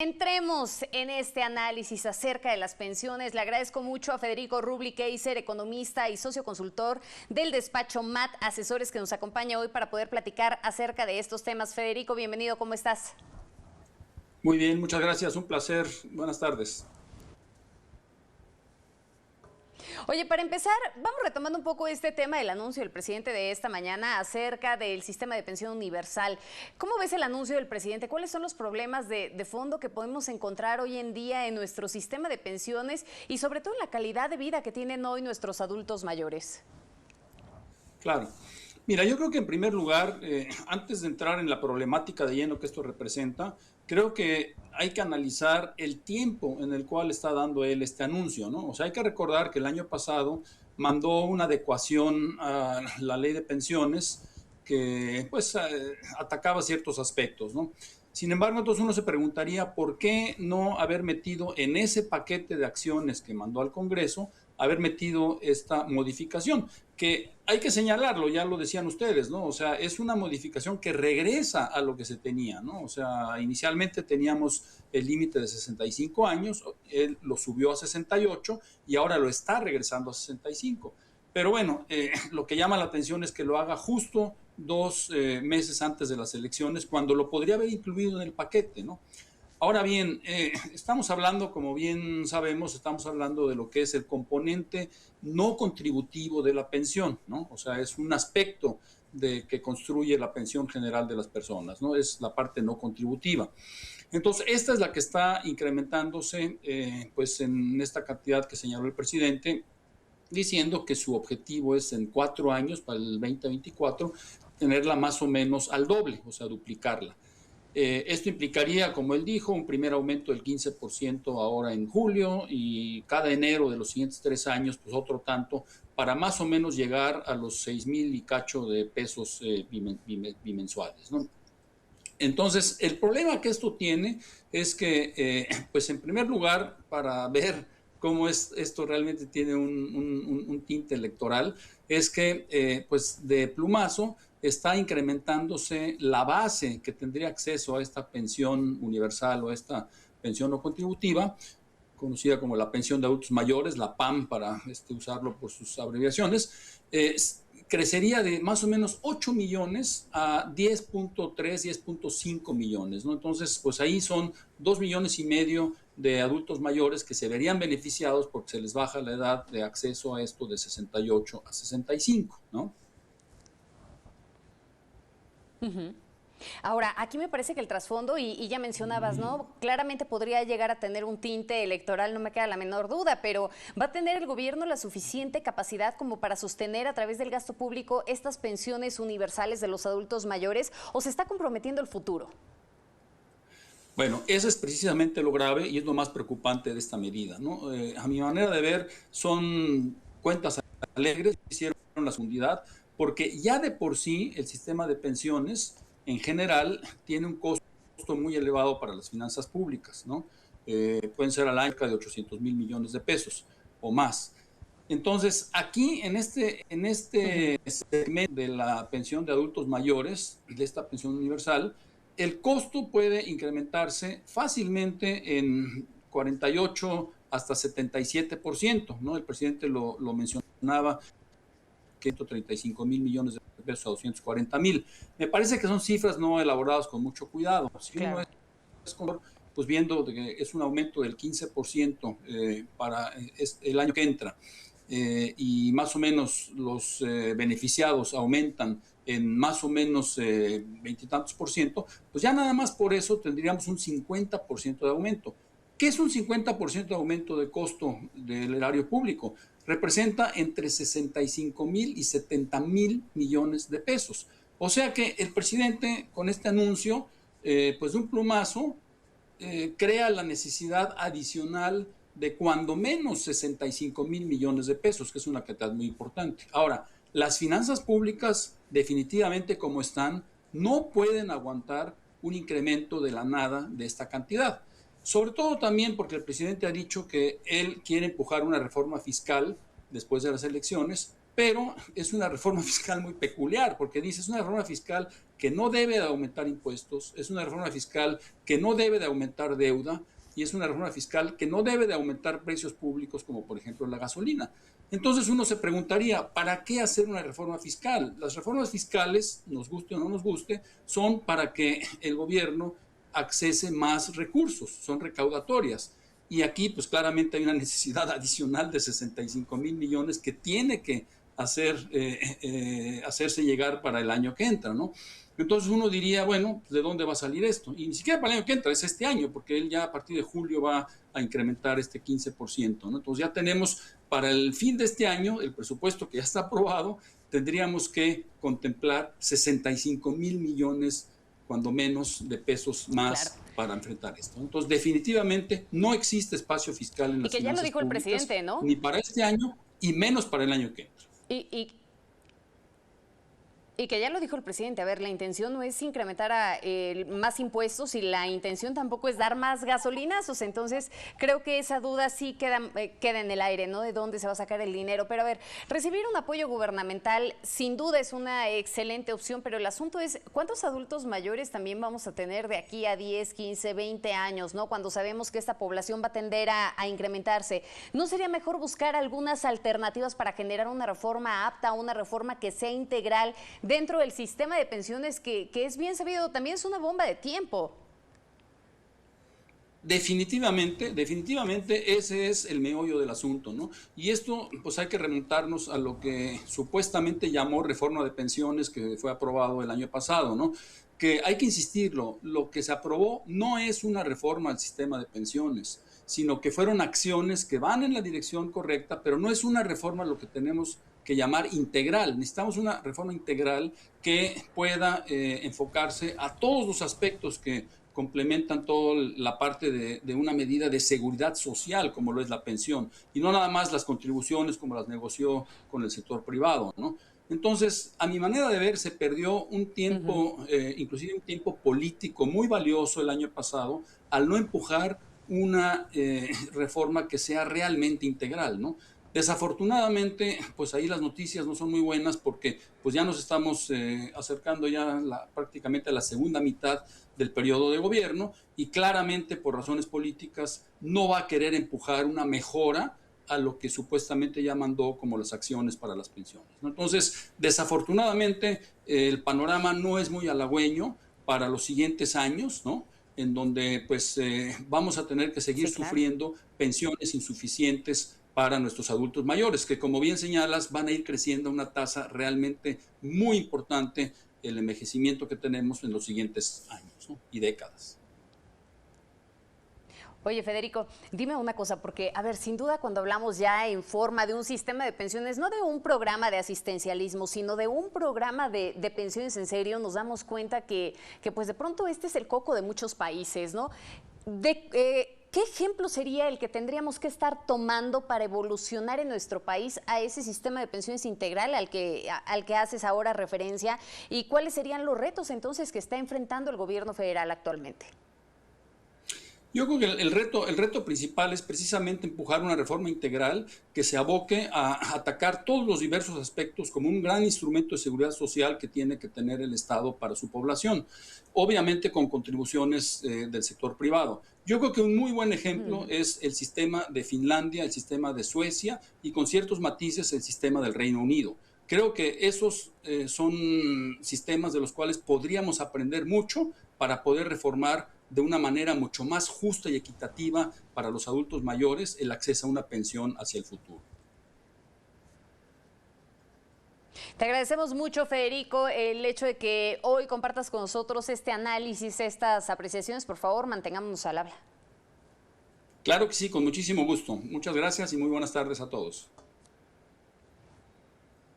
Entremos en este análisis acerca de las pensiones. Le agradezco mucho a Federico Rubli Keiser, economista y socio consultor del despacho MAT Asesores, que nos acompaña hoy para poder platicar acerca de estos temas. Federico, bienvenido, ¿cómo estás? Muy bien, muchas gracias, un placer. Buenas tardes. Oye, para empezar, vamos retomando un poco este tema del anuncio del presidente de esta mañana acerca del sistema de pensión universal. ¿Cómo ves el anuncio del presidente? ¿Cuáles son los problemas de fondo que podemos encontrar hoy en día en nuestro sistema de pensiones y sobre todo en la calidad de vida que tienen hoy nuestros adultos mayores? Claro. Mira, yo creo que en primer lugar, antes de entrar en la problemática de lleno que esto representa, creo que hay que analizar el tiempo en el cual está dando él este anuncio, ¿no? O sea, hay que recordar que el año pasado mandó una adecuación a la ley de pensiones que, pues, atacaba ciertos aspectos, ¿no? Sin embargo, entonces uno se preguntaría por qué no haber metido en ese paquete de acciones que mandó al Congreso, haber metido esta modificación, que hay que señalarlo, ya lo decían ustedes, ¿no? O sea, es una modificación que regresa a lo que se tenía, ¿no? O sea, inicialmente teníamos el límite de 65 años, él lo subió a 68 y ahora lo está regresando a 65. Pero bueno, lo que llama la atención es que lo haga justo 2 meses antes de las elecciones, cuando lo podría haber incluido en el paquete, ¿no? Ahora bien, estamos hablando, como bien sabemos, estamos hablando de lo que es el componente no contributivo de la pensión, ¿no? O sea, es un aspecto que construye la pensión general de las personas, ¿no? Es la parte no contributiva. Entonces, esta es la que está incrementándose, pues, en esta cantidad que señaló el presidente, diciendo que su objetivo es en 4 años, para el 2024, tenerla más o menos al doble, o sea, duplicarla. Esto implicaría, como él dijo, un primer aumento del 15% ahora en julio y cada enero de los siguientes 3 años, pues otro tanto, para más o menos llegar a los 6,000 y cacho de pesos bimensuales, ¿no? Entonces, el problema que esto tiene es que, pues en primer lugar, para ver cómo esto realmente tiene un tinte electoral, es que, pues de plumazo, está incrementándose la base que tendría acceso a esta pensión universal o a esta pensión no contributiva, conocida como la pensión de adultos mayores, la PAM para usarlo por sus abreviaciones, crecería de más o menos 8 millones a 10.3, 10.5 millones, ¿no? Entonces, pues ahí son 2,5 millones de adultos mayores que se verían beneficiados porque se les baja la edad de acceso a esto de 68 a 65, ¿no? Ahora, aquí me parece que el trasfondo, y ya mencionabas, ¿no? Claramente podría llegar a tener un tinte electoral, no me queda la menor duda, pero ¿va a tener el gobierno la suficiente capacidad como para sostener a través del gasto público estas pensiones universales de los adultos mayores o se está comprometiendo el futuro? Bueno, eso es precisamente lo grave y es lo más preocupante de esta medida, ¿no? A mi manera de ver, son cuentas alegres, hicieron la segundidad, porque ya de por sí el sistema de pensiones en general tiene un costo muy elevado para las finanzas públicas, ¿no? Pueden ser al año de 800,000 millones de pesos o más. Entonces, aquí en este segmento de la pensión de adultos mayores, de esta pensión universal, el costo puede incrementarse fácilmente en 48 hasta 77%, ¿no? El presidente lo mencionaba, que 135,000 millones de pesos a 240,000. Me parece que son cifras no elaboradas con mucho cuidado. Si uno Claro. pues viendo que es un aumento del 15% para el año que entra, y más o menos los beneficiados aumentan en más o menos 20 y tantos por ciento, pues ya nada más por eso tendríamos un 50% de aumento. ¿Qué es un 50% de aumento de costo del erario público? Representa entre 65,000 y 70,000 millones de pesos. O sea que el presidente con este anuncio, pues de un plumazo, crea la necesidad adicional de cuando menos 65,000 millones de pesos, que es una cantidad muy importante. Ahora, las finanzas públicas definitivamente como están no pueden aguantar un incremento de la nada de esta cantidad. Sobre todo también porque el presidente ha dicho que él quiere empujar una reforma fiscal después de las elecciones pero es una reforma fiscal muy peculiar, porque dice, es una reforma fiscal que no debe de aumentar impuestos, es una reforma fiscal que no debe de aumentar deuda, y es una reforma fiscal que no debe de aumentar precios públicos, como por ejemplo la gasolina. Entonces uno se preguntaría, ¿para qué hacer una reforma fiscal? Las reformas fiscales, nos guste o no nos guste, son para que el gobierno accese más recursos, son recaudatorias. Y aquí, pues claramente hay una necesidad adicional de 65,000 millones que tiene que hacerse llegar para el año que entra, ¿no? Entonces uno diría, bueno, ¿de dónde va a salir esto? Y ni siquiera para el año que entra, es este año, porque él ya a partir de julio va a incrementar este 15%, ¿no? Entonces ya tenemos para el fin de este año, el presupuesto que ya está aprobado, tendríamos que contemplar 65,000 millones, cuando menos, de pesos más, claro, para enfrentar esto. Entonces, definitivamente no existe espacio fiscal en las finanzas públicas. Y que ya lo dijo el presidente, ¿no? Ni para este año y menos para el año que entra. Y que ya lo dijo el presidente, a ver, la intención no es incrementar más impuestos y la intención tampoco es dar más gasolinazos, entonces creo que esa duda sí queda en el aire, ¿no? De dónde se va a sacar el dinero, pero a ver, recibir un apoyo gubernamental sin duda es una excelente opción, pero el asunto es, ¿cuántos adultos mayores también vamos a tener de aquí a 10, 15, 20 años, ¿no? Cuando sabemos que esta población va a tender a incrementarse. ¿No sería mejor buscar algunas alternativas para generar una reforma apta, una reforma que sea integral dentro del sistema de pensiones que es bien sabido, también es una bomba de tiempo? Definitivamente ese es el meollo del asunto, ¿no? Y esto, pues hay que remontarnos a lo que supuestamente llamó reforma de pensiones, que fue aprobado el año pasado, ¿no? Que hay que insistirlo, lo que se aprobó no es una reforma al sistema de pensiones, sino que fueron acciones que van en la dirección correcta, pero no es una reforma lo que tenemos que llamar integral. Necesitamos una reforma integral que pueda enfocarse a todos los aspectos que complementan toda la parte de una medida de seguridad social, como lo es la pensión, y no nada más las contribuciones como las negoció con el sector privado, ¿no? Entonces, a mi manera de ver, se perdió un tiempo, inclusive un tiempo político muy valioso el año pasado, al no empujar una reforma que sea realmente integral, ¿no? Desafortunadamente, pues ahí las noticias no son muy buenas porque pues ya nos estamos acercando ya prácticamente a la segunda mitad del periodo de gobierno y claramente por razones políticas no va a querer empujar una mejora a lo que supuestamente ya mandó como las acciones para las pensiones, ¿no? Entonces, desafortunadamente, el panorama no es muy halagüeño para los siguientes años, ¿no? En donde pues vamos a tener que seguir sufriendo pensiones insuficientes para nuestros adultos mayores, que como bien señalas, van a ir creciendo a una tasa realmente muy importante el envejecimiento que tenemos en los siguientes años, ¿no? Y décadas. Oye, Federico, dime una cosa, porque, a ver, sin duda cuando hablamos ya en forma de un sistema de pensiones, no de un programa de asistencialismo, sino de un programa de pensiones en serio, nos damos cuenta que pues de pronto este es el coco de muchos países, ¿no? ¿Qué ejemplo sería el que tendríamos que estar tomando para evolucionar en nuestro país a ese sistema de pensiones integral al que haces ahora referencia? ¿Y cuáles serían los retos entonces que está enfrentando el gobierno federal actualmente? Yo creo que el reto principal es precisamente empujar una reforma integral que se aboque a atacar todos los diversos aspectos como un gran instrumento de seguridad social que tiene que tener el Estado para su población, obviamente con contribuciones del sector privado. Yo creo que un muy buen ejemplo es el sistema de Finlandia, el sistema de Suecia y con ciertos matices el sistema del Reino Unido. Creo que esos son sistemas de los cuales podríamos aprender mucho para poder reformar de una manera mucho más justa y equitativa para los adultos mayores el acceso a una pensión hacia el futuro. Te agradecemos mucho, Federico, el hecho de que hoy compartas con nosotros este análisis, estas apreciaciones. Por favor, mantengámonos al habla. Claro que sí, con muchísimo gusto. Muchas gracias y muy buenas tardes a todos.